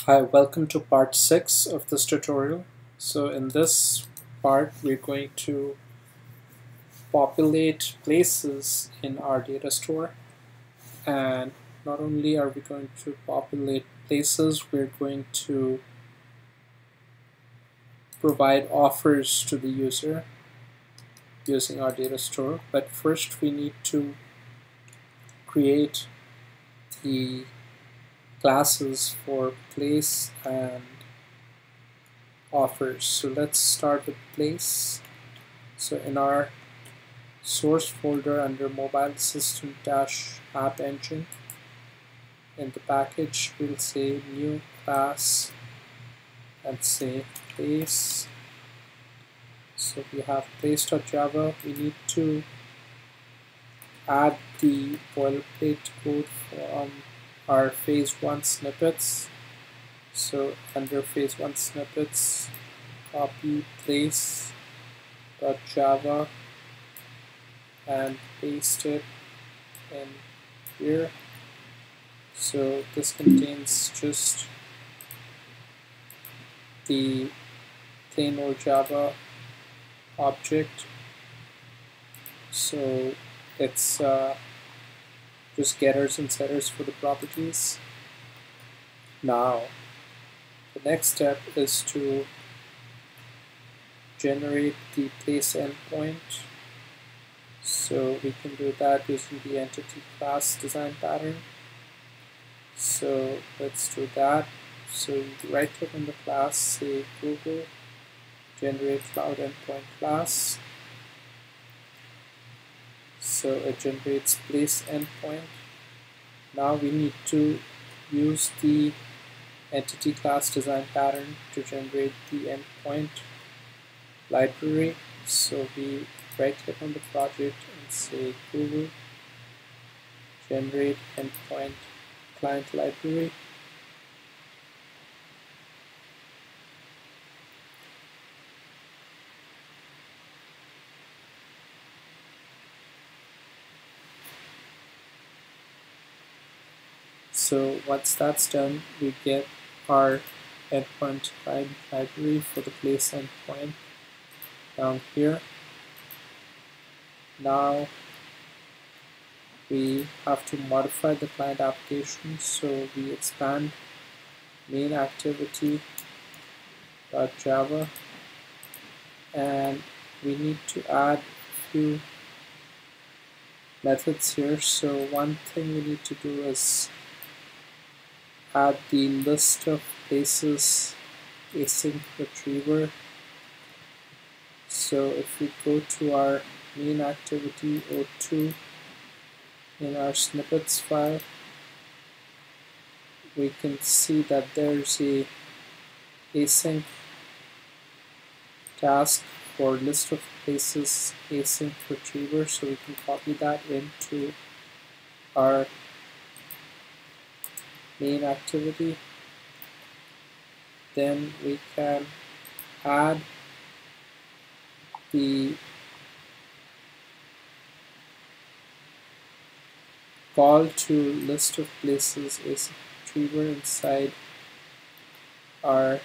Hi, welcome to part 6 of this tutorial. So in this part, we're going to populate places in our data store. And not only are we going to populate places, we're going to provide offers to the user using our data store. But first, we need to create the classes for place and offers. So let's start with place. So in our source folder under mobile system app engine, in the package we'll say new class and say place. So we have place.java. We need to add the boilerplate code from our phase 1 snippets. So under phase 1 snippets, copy place.java and paste it in here. So this contains just the plain old Java object. So it's just getters and setters for the properties. Now the next step is to generate the place endpoint. So we can do that using the entity class design pattern. So let's do that. So you right click on the class, say Google, generate cloud endpoint class. So it generates place endpoint. Now we need to use the entity class design pattern to generate the endpoint library. So we right click on the project and say Google, generate endpoint client library. So once that's done, we get our endpoint client library for the place endpoint down here. Now we have to modify the client application, so we expand main activity.java, and we need to add a few methods here. So one thing we need to do is add the list of places async retriever. So if we go to our main activity O2 in our snippets file, we can see that there's a async task for list of places async retriever. So we can copy that into our main activity. Then we can add the call to list of places async retriever inside our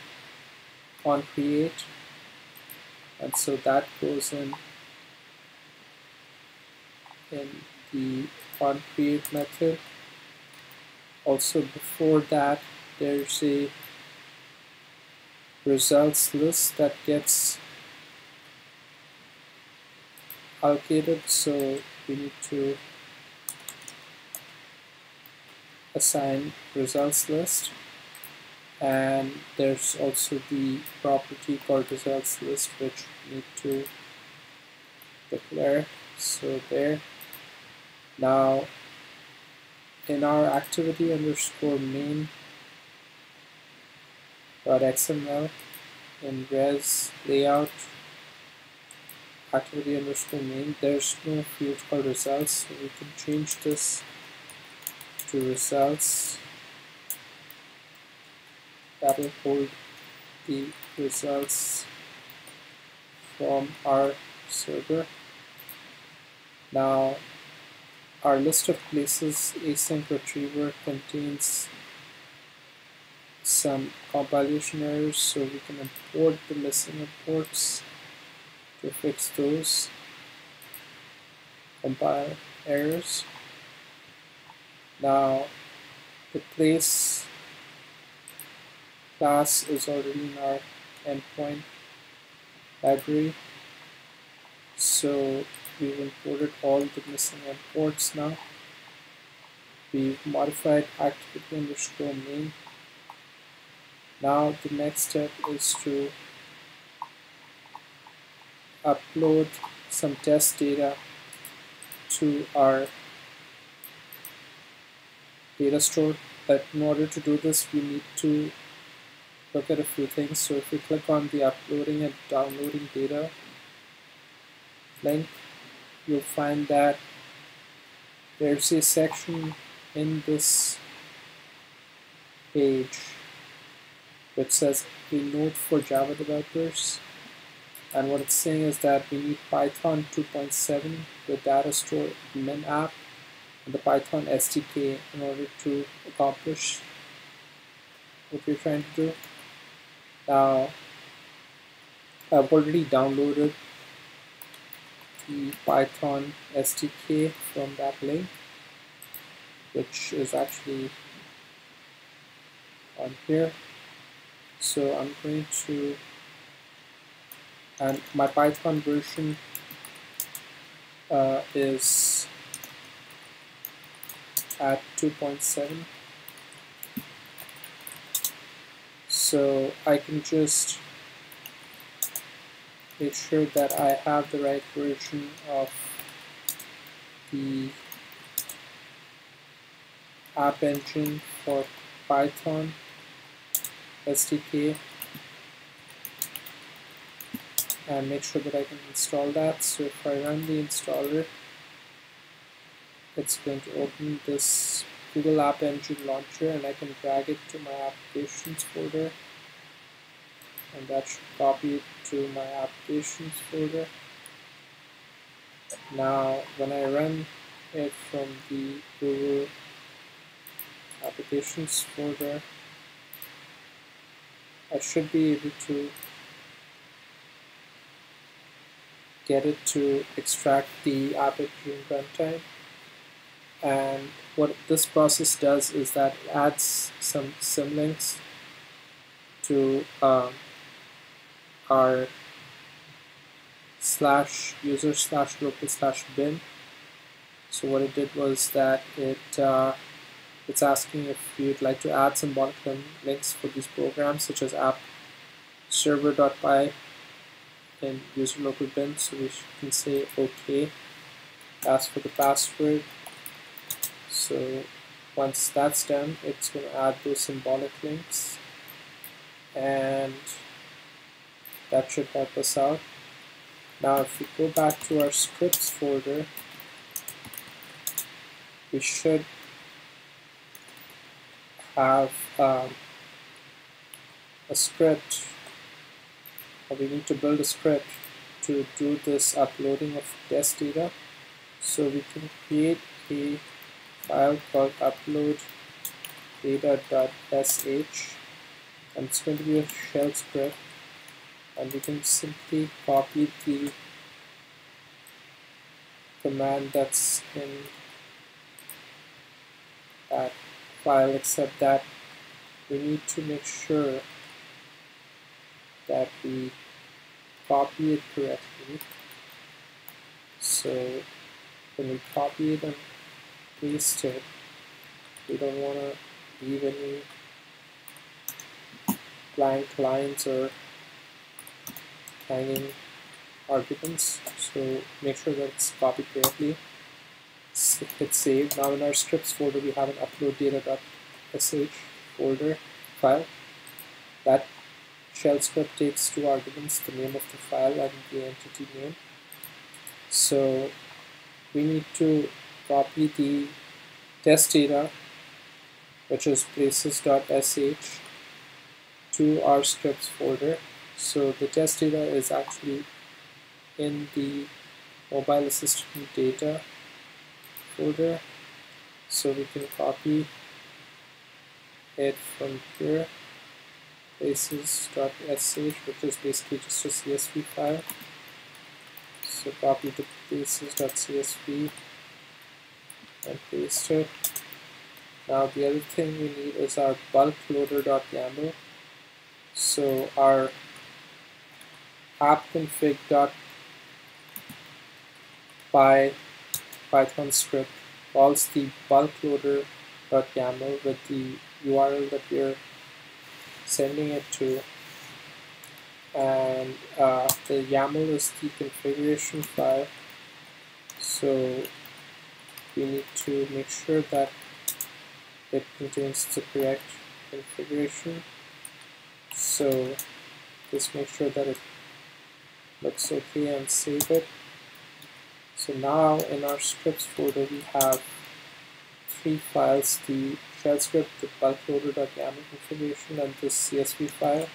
on create, and so that goes in the on create method. Also before that, there's a results list that gets allocated, so we need to assign results list, and there's also the property called results list which we need to declare. So there. Now in our activity underscore main .xml in res layout activity underscore main, there's no field called results, so we can change this to results. That will hold the results from our server. Now our list of places async retriever contains some compilation errors, so we can import the missing imports to fix those compile errors. Now the place class is already in our endpoint library, so we've imported all the missing imports now. We've modified activity_main. Now the next step is to upload some test data to our data store. But in order to do this, we need to look at a few things. So if we click on the uploading and downloading data link, you'll find that there's a section in this page which says a note for Java developers, and what it's saying is that we need Python 2.7, the data store admin app, and the Python SDK in order to accomplish what we're trying to do. Now I've already downloaded the Python SDK from that link, which is actually on here. So I'm going to, and my Python version is at 2.7, so I can just make sure that I have the right version of the app engine for Python SDK and make sure that I can install that. So if I run the installer, it's going to open this Google App Engine launcher, and I can drag it to my applications folder, and that should copy it to my applications folder. Now when I run it from the Google applications folder, I should be able to get it to extract the app engine runtime. And what this process does is that it adds some symlinks to our /user/local/bin. So what it did was that it's asking if you'd like to add symbolic links for these programs, such as app server.py in user local bin. So we can say OK, ask for the password. So once that's done, it's going to add those symbolic links, and that should help us out. Now if we go back to our scripts folder, we should have a script, or we need to build a script to do this uploading of test data. So we can create a file called upload data.sh, and it's going to be a shell script, and we can simply copy the command that's in that file, except that we need to make sure that we copy it correctly. So when we copy it and paste it, we don't want to leave any blank lines or hanging arguments. So make sure that it's copied correctly. Hit save. Now in our scripts folder, we have an upload data.sh folder file. That shell script takes two arguments, the name of the file and the entity name. So we need to copy the test data, which is places.sh, to our scripts folder. So the test data is actually in the mobile assistant data folder, so we can copy it from here places.sh, which is basically just a CSV file. So copy the places.csv and paste it. Now the other thing we need is our bulk loader.yaml. So our appconfig.py Python script calls the bulk loader.yaml with the URL that we're sending it to, and the YAML is the configuration file. So we need to make sure that it contains the correct configuration. So just make sure that it looks okay and save it. So now in our scripts folder we have 3 files: the shell script, the bulk loader.yaml configuration, and this CSV file.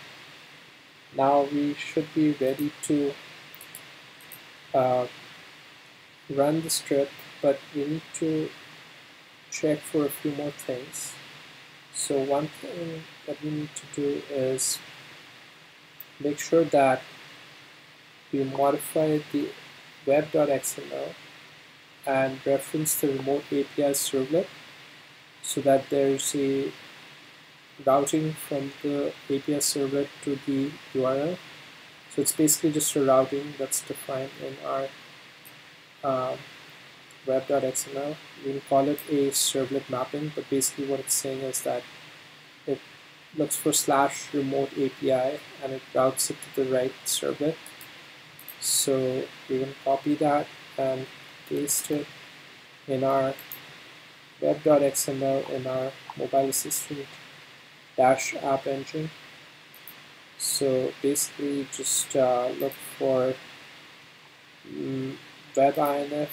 Now we should be ready to run the script, but we need to check for a few more things. So one thing that we need to do is make sure that we modify the web.xml and reference the remote API servlet so that there's a routing from the API servlet to the URL. So it's basically just a routing that's defined in our web.xml. We'll call it a servlet mapping, but basically what it's saying is that it looks for /remote API and it routes it to the right servlet. So we're going to copy that and paste it in our web.xml in our mobile assistant -app engine. So basically just look for webinf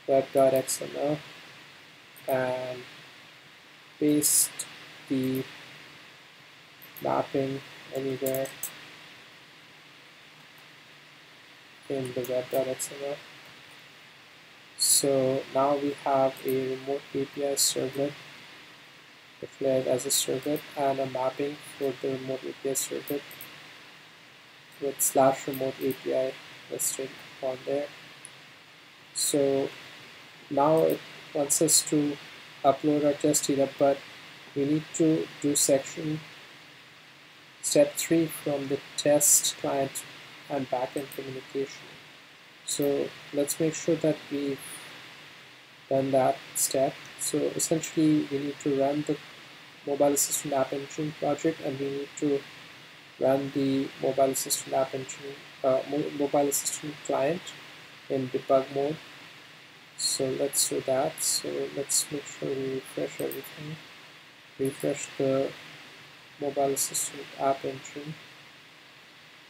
web.xml and paste the mapping anywhere in the web.xml. So now we have a remote API servlet declared as a servlet and a mapping for the remote API servlet with /remote API listed on there. So now it wants us to upload our test data, but we need to do step 3 from the test client and backend communication. So let's make sure that we've done that step. So essentially we need to run the mobile assistant app engine project, and we need to run the mobile assistant app engine mobile assistant client in debug mode. So let's do that. So let's make sure we refresh everything. Refresh the mobile assistant app engine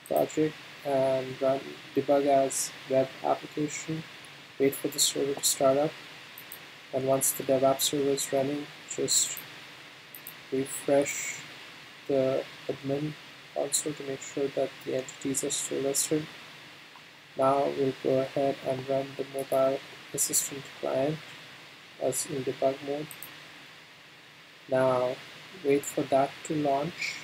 project and run debug as web application. Wait for the server to start up, and once the dev app server is running, just refresh the admin console to make sure that the entities are still listed. Now we'll go ahead and run the mobile assistant client as in debug mode. Now wait for that to launch,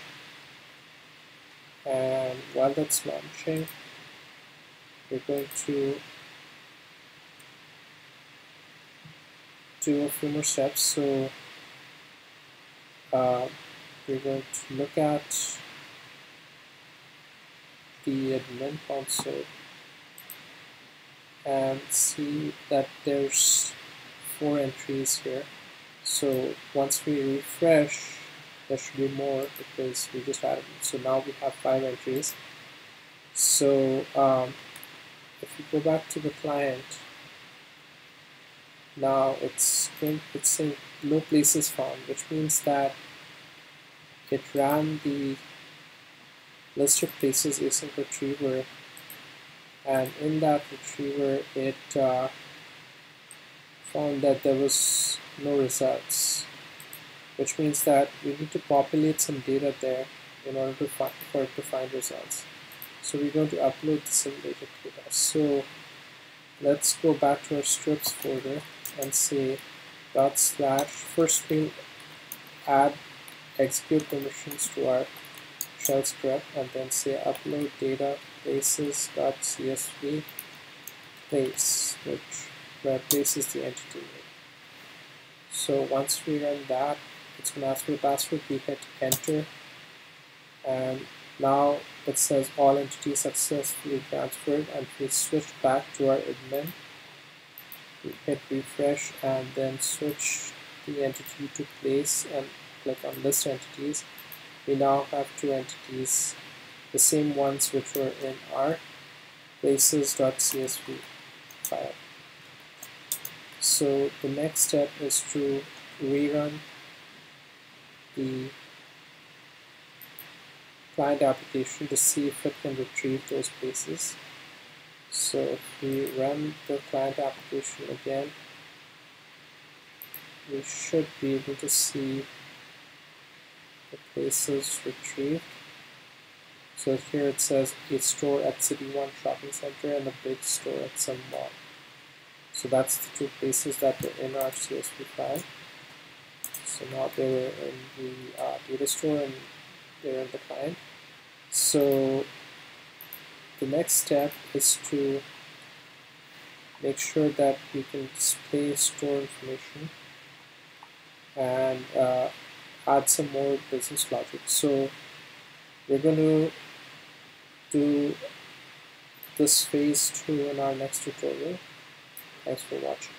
and while that's launching we're going to do a few more steps. So we're going to look at the admin console and see that there's 4 entries here. So once we refresh, there should be more because we just added it. So now we have 5 entries. So if we go back to the client, now it's saying no places found, which means that it ran the list of places async retriever, and in that retriever it found that there was no results, which means that we need to populate some data there in order to for it to find results. So we're going to upload the simulated data. So let's go back to our scripts folder and say /. First we'll add execute permissions to our shell script and then say upload data places.csv place, where place is the entity name. So once we run that, it's going to ask for the password. We hit enter, and now it says all entities successfully transferred. And we switch back to our admin, we hit refresh and then switch the entity to place and click on list entities. We now have two entities, the same ones which were in our places.csv file. So the next step is to rerun the client application to see if it can retrieve those places. So if we run the client application again, we should be able to see the places retrieved. So here it says a store at City One Shopping Center and a big store at some mall. So that's the two places that were in our CSV file. So now they were in the data store and they're in the client. So the next step is to make sure that we can display store information and add some more business logic. So we're going to do this phase 2 in our next tutorial. Thanks for watching.